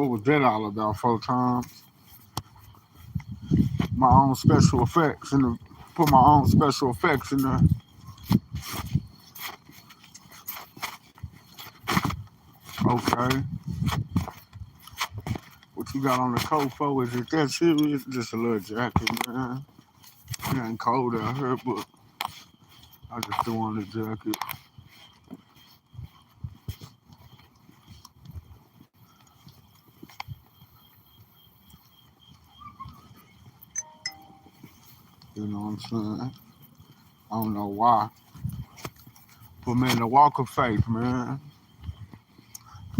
What was that all about? 4 times. My own special effects and put my own special effects in there. Okay. What you got on the coat for? Is it that serious? Just a little jacket, man. It ain't cold out here, but I just threw on the jacket. You know what I'm saying? I don't know why. But man, the walk of faith, man.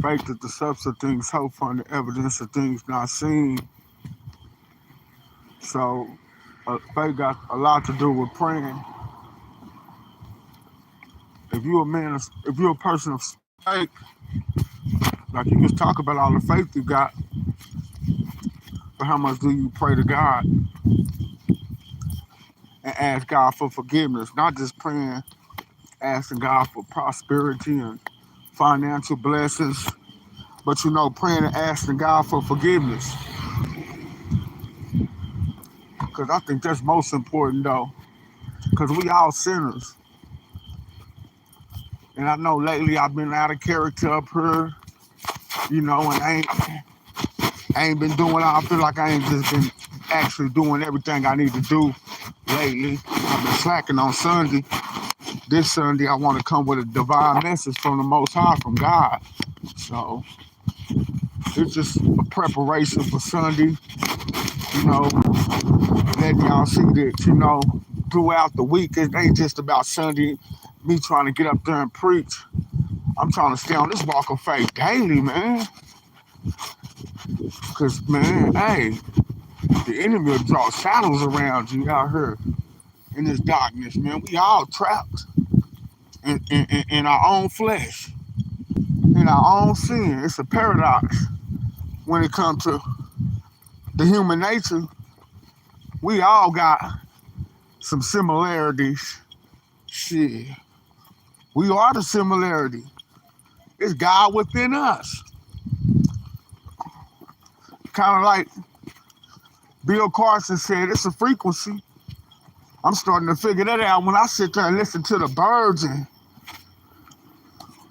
Faith is the substance of things hoped for and the evidence of things not seen. So faith got a lot to do with praying. If you're a man, if you're a person of faith, like you just talk about all the faith you got, but how much do you pray to God and ask God for forgiveness? Not just praying, asking God for prosperity and financial blessings, but praying and asking God for forgiveness. Because I think that's most important though. Because we all sinners. And I know lately I've been out of character up here, and I ain't been doing, I feel like I ain't just been actually doing everything I need to do lately. I've been slacking on Sunday. This Sunday I want to come with a divine message from the Most High, from God. So it's just a preparation for Sunday, letting y'all see that, throughout the week, it ain't just about Sunday, me trying to get up there and preach. I'm trying to stay on this walk of faith daily, man. Because, man, hey, the enemy will draw shadows around you out here in this darkness, man. We all trapped in our own flesh, in our own sin. It's a paradox when it comes to the human nature. We all got some similarities. Shit. We are the similarity. It's God within us. Kind of like Bill Carson said, it's a frequency. I'm starting to figure that out when I sit there and listen to the birds, and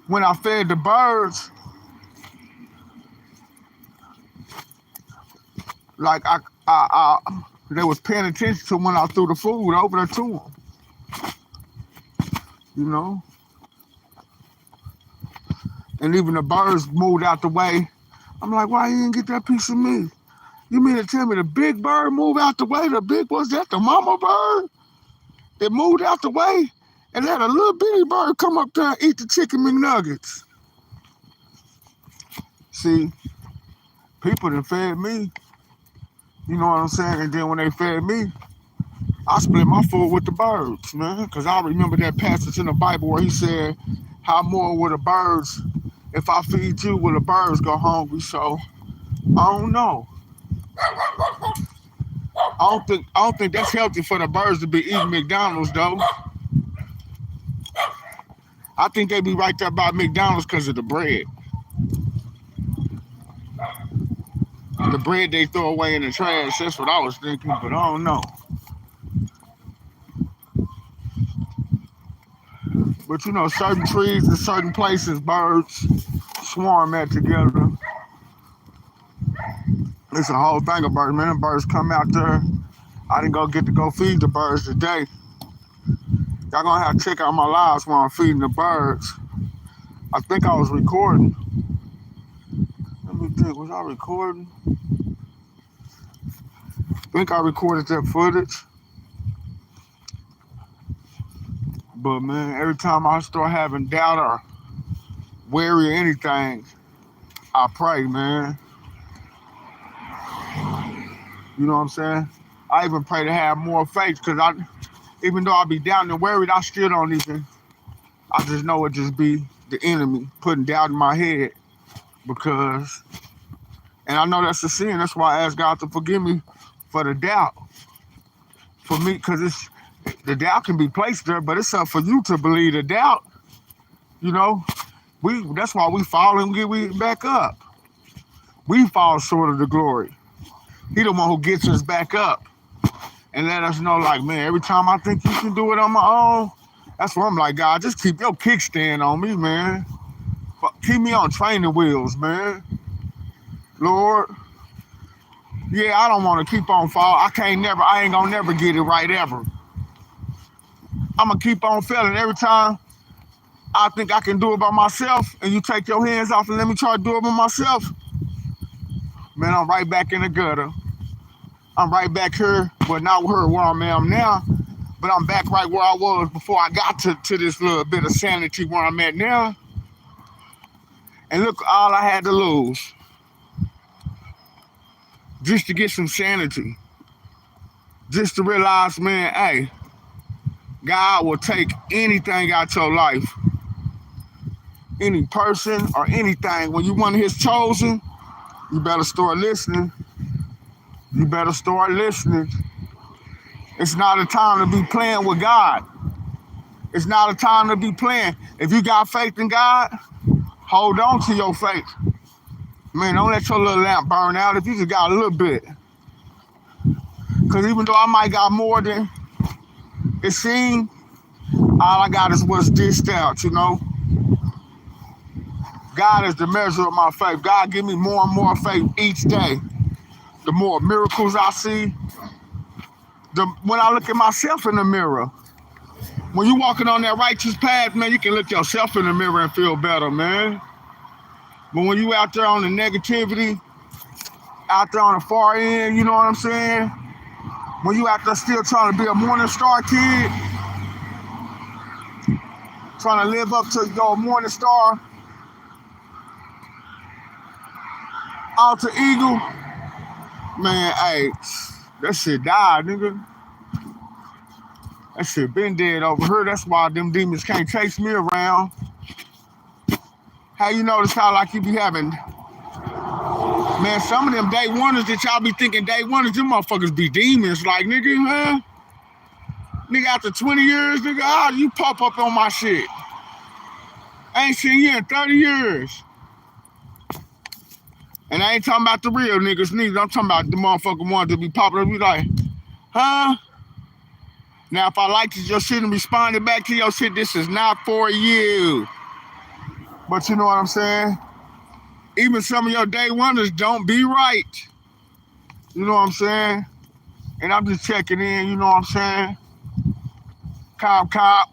when I fed the birds, like they was paying attention to when I threw the food over there to them, and even the birds moved out the way. I'm like, why you didn't get that piece of me? You mean to tell me the big bird moved out the way? Was that the mama bird? It moved out the way and let a little bitty bird come up there and eat the chicken McNuggets. See, people done fed me, you know what I'm saying? And then when they fed me, I split my food with the birds, man. Because I remember that passage in the Bible where he said, how more will the birds, if I feed you, will the birds go hungry? So, I don't know. I don't think that's healthy for the birds to be eating McDonald's, though. I think they be right there by McDonald's because of the bread. The bread they throw away in the trash, that's what I was thinking, but I don't know. But certain trees and certain places, birds swarm at together. It's a whole thing of birds, man. The birds come out there. I didn't get to go feed the birds today. Y'all gonna have to check out my lives while I'm feeding the birds. I think I was recording. Let me think, was I recording? I think I recorded that footage. But man, every time I start having doubt or worry or anything, I pray, man. You know what I'm saying? I even pray to have more faith, because even though I be down and worried, I still don't even, I just know it just be the enemy putting doubt in my head, because, and I know that's a sin. That's why I ask God to forgive me for the doubt. For me, because the doubt can be placed there, but it's up for you to believe the doubt. That's why we fall and get back up. We fall short of the glory. He the one who gets us back up and let us know, like, man, every time I think you can do it on my own, that's where I'm like, God, just keep your kickstand on me, man. Keep me on training wheels, man. Lord, yeah, I don't want to keep on falling. I ain't gonna never get it right ever. I'm gonna keep on failing every time I think I can do it by myself, and you take your hands off and let me try to do it by myself. Man, I'm right back in the gutter. I'm right back here, but not where I am now, but I'm back right where I was before I got to this little bit of sanity where I'm at now. And look, all I had to lose just to get some sanity, just to realize, man, hey, God will take anything out your life, any person or anything. When you one of his chosen, you better start listening. You better start listening. It's not a time to be playing with God. It's not a time to be playing. If you got faith in God, hold on to your faith. Man, don't let your little lamp burn out if you just got a little bit. Because even though I might got more than it seemed, all I got is what's dished out, you know? God is the measure of my faith. God give me more and more faith each day. The more miracles I see, when I look at myself in the mirror, when you walking on that righteous path, man, you can look yourself in the mirror and feel better, man. But when you out there on the negativity, out there on the far end, you know what I'm saying? When you out there still trying to be a Morning Star kid, trying to live up to your Morning Star alter ego, man, hey, that shit died, nigga. That shit been dead over here. That's why them demons can't chase me around. How you notice how like you be having, man, some of them day wonders that y'all be thinking day wonders, them motherfuckers be demons. Like, nigga, huh? Nigga, after 20 years, nigga, you pop up on my shit. I ain't seen you in 30 years. And I ain't talking about the real niggas neither. I'm talking about the motherfucking ones that be popping up. Be like, huh? Now, if I liked your shit and responded back to your shit, this is not for you. But you know what I'm saying? Even some of your day wonders don't be right. You know what I'm saying? And I'm just checking in, you know what I'm saying? Cop.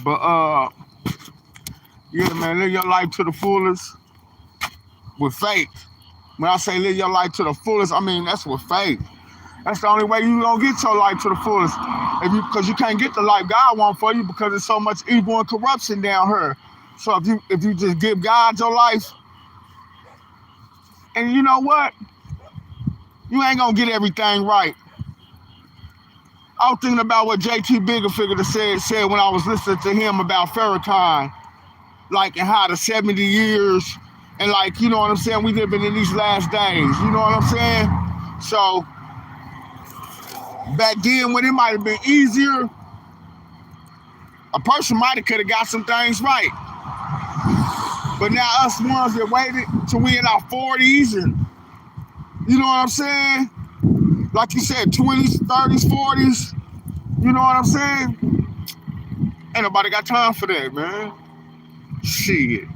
But yeah, man, live your life to the fullest with faith. When I say live your life to the fullest, I mean that's with faith. That's the only way you gonna get your life to the fullest. Because you can't get the life God wants for you because there's so much evil and corruption down here. So if you just give God your life, and you know what? You ain't gonna get everything right. I was thinking about what JT Biggerfigure said when I was listening to him about Farrakhan, like and how the 70 years and like, you know what I'm saying, we living in these last days, you know what I'm saying? So back then when it might have been easier, a person might have could have got some things right. But now us ones that waited till we in our 40s and you know what I'm saying? Like you said, 20s, 30s, 40s, you know what I'm saying? Ain't nobody got time for that, man. Shit.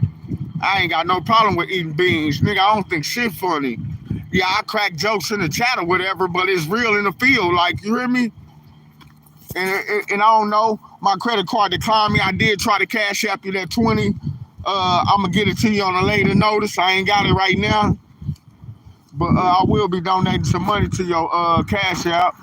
I ain't got no problem with eating beans. Nigga, I don't think shit funny. Yeah, I crack jokes in the chat or whatever, but it's real in the field. Like, you hear me? And I don't know. My credit card declined me. I did try to cash app you that 20. I'm going to get it to you on a later notice. I ain't got it right now. But I will be donating some money to your cash app.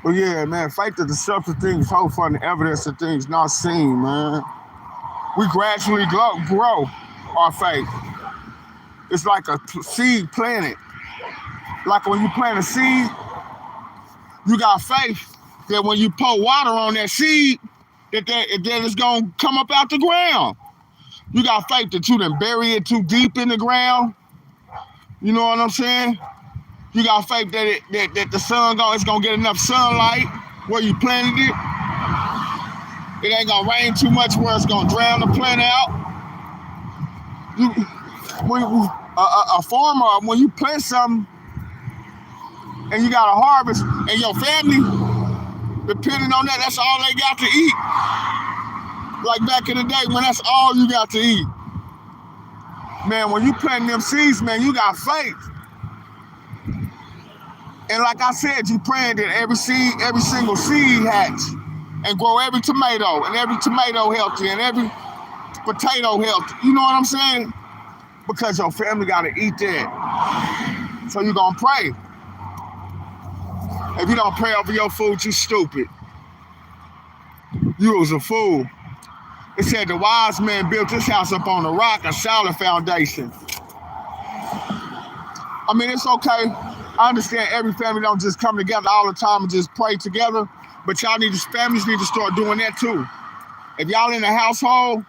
But yeah, man, faith is the substance of things, hope for the evidence of things not seen, man. We gradually grow our faith. It's like a seed planted. Like when you plant a seed, you got faith that when you pour water on that seed, that it's gonna come up out the ground. You got faith that you done bury it too deep in the ground. You know what I'm saying? You got faith that the sun it's gonna get enough sunlight where you planted it. It ain't gonna rain too much where it's gonna drown the plant out. A farmer, when you plant something and you got a harvest, and your family, depending on that, that's all they got to eat. Like back in the day when that's all you got to eat. Man, when you plant them seeds, man, you got faith. And like I said, you praying that every single seed hatch and grow every tomato, and every tomato healthy, and every potato healthy. You know what I'm saying? Because your family got to eat that. So you're going to pray. If you don't pray over your food, you stupid. You was a fool. It said the wise man built this house up on a rock, a solid foundation. I mean, it's okay. I understand every family don't just come together all the time and just pray together, but families need to start doing that too. If y'all in a household,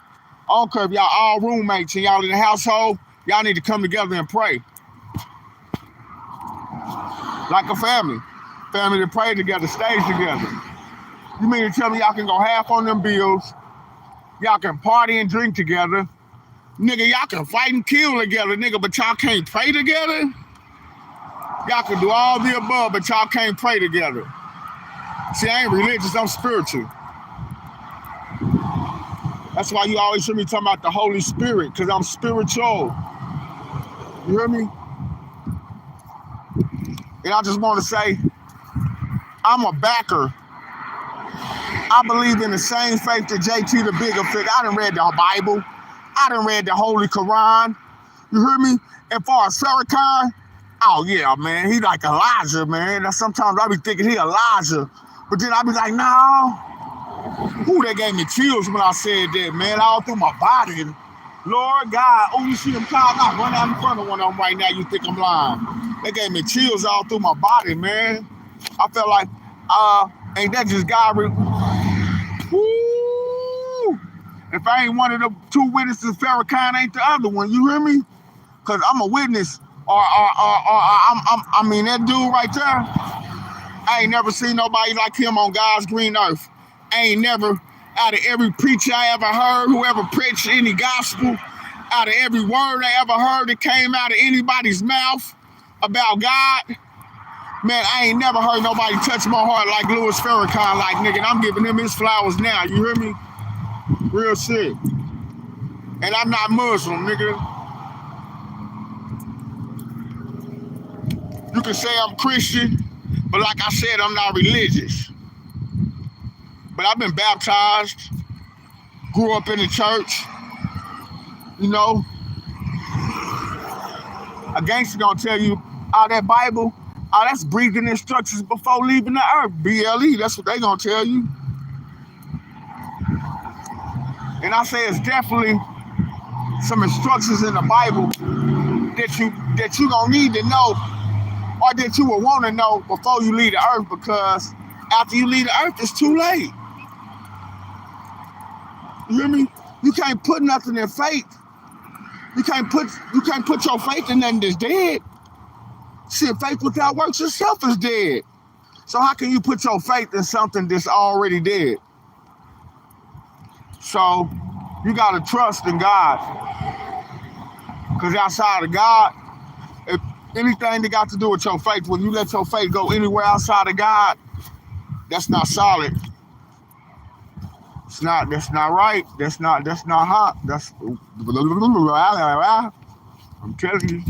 I don't care if y'all all roommates and y'all in the household, y'all need to come together and pray. Like a family. Family that pray together, stays together. You mean to tell me y'all can go half on them bills? Y'all can party and drink together. Nigga, y'all can fight and kill together, nigga, but y'all can't pray together? Y'all can do all the above, but y'all can't pray together. See, I ain't religious, I'm spiritual. That's why you always hear me talking about the Holy Spirit, because I'm spiritual. You hear me? And I just want to say, I'm a backer. I believe in the same faith that JT the Bigger Figure. I done read the Bible. I done read the Holy Quran. You hear me? And for Farrakhan, oh yeah, man, he like Elijah, man. Now, sometimes I be thinking he Elijah, but then I be like, no. Ooh, that gave me chills when I said that, man, all through my body. Lord God, oh, you see them cars? I run out in front of one of them right now, you think I'm lying. That gave me chills all through my body, man. I felt like, ain't that just God? Woo! If I ain't one of the two witnesses, Farrakhan ain't the other one, you hear me? Because I'm a witness, I mean, that dude right there, I ain't never seen nobody like him on God's green earth. I ain't never, out of every preacher I ever heard, whoever preached any gospel, out of every word I ever heard that came out of anybody's mouth about God, man, I ain't never heard nobody touch my heart like Louis Farrakhan, like, nigga, and I'm giving him his flowers now, you hear me? Real shit. And I'm not Muslim, nigga. You can say I'm Christian, but like I said, I'm not religious. But I've been baptized, grew up in the church, you know. A gangster gonna tell you, that Bible, that's breathing instructions before leaving the earth. BLE, that's what they gonna tell you. And I say it's definitely some instructions in the Bible that you gonna need to know, or that you will want to know before you leave the earth, because after you leave the earth, it's too late. You hear me? You can't put nothing in faith. You can't put your faith in nothing that's dead. Shit, faith without works itself is dead. So how can you put your faith in something that's already dead? So you gotta trust in God. Because outside of God, if anything that got to do with your faith, when you let your faith go anywhere outside of God, that's not solid. That's not right. That's not hot. I'm telling you,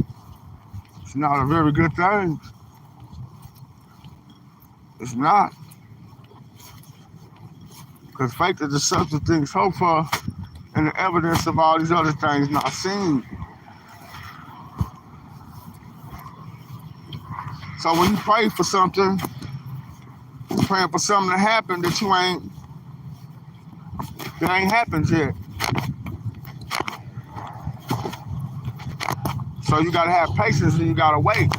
it's not a very good thing. It's not. Because faith is the substance of things hoped for, and the evidence of all these other things not seen. So when you pray for something, you're praying for something to happen that ain't happened yet. So you gotta have patience and you gotta wait.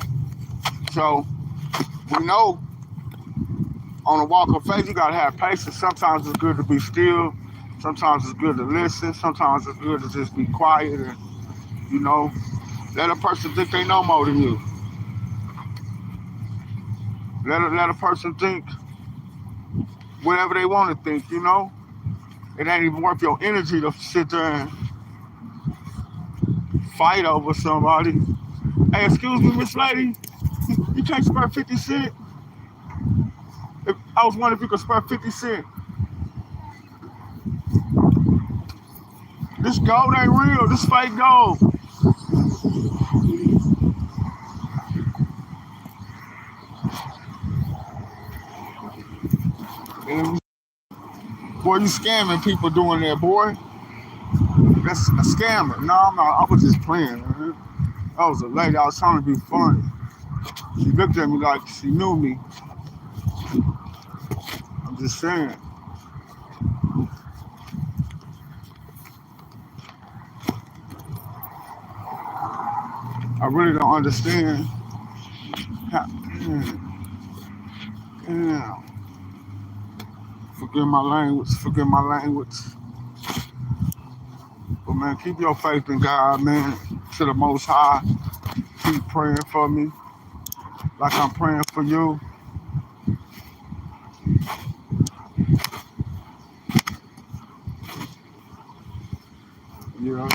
So we know on a walk of faith, you gotta have patience. Sometimes it's good to be still. Sometimes it's good to listen. Sometimes it's good to just be quiet and, let a person think they know more than you. Let a person think whatever they want to think, you know? It ain't even worth your energy to sit there and fight over somebody. Hey, excuse me, Miss Lady, you can't spare 50 cents? If, I was wondering if you could spare 50 cents. This gold ain't real, this fake gold. And, boy, you scamming people doing that, boy. That's a scammer. No, I'm not. I was just playing, man. I was a lady. I was trying to be funny. She looked at me like she knew me. I'm just saying. I really don't understand. How, damn. Forgive my language. Forgive my language. But man, keep your faith in God, man. To the Most High. Keep praying for me, like I'm praying for you. You know,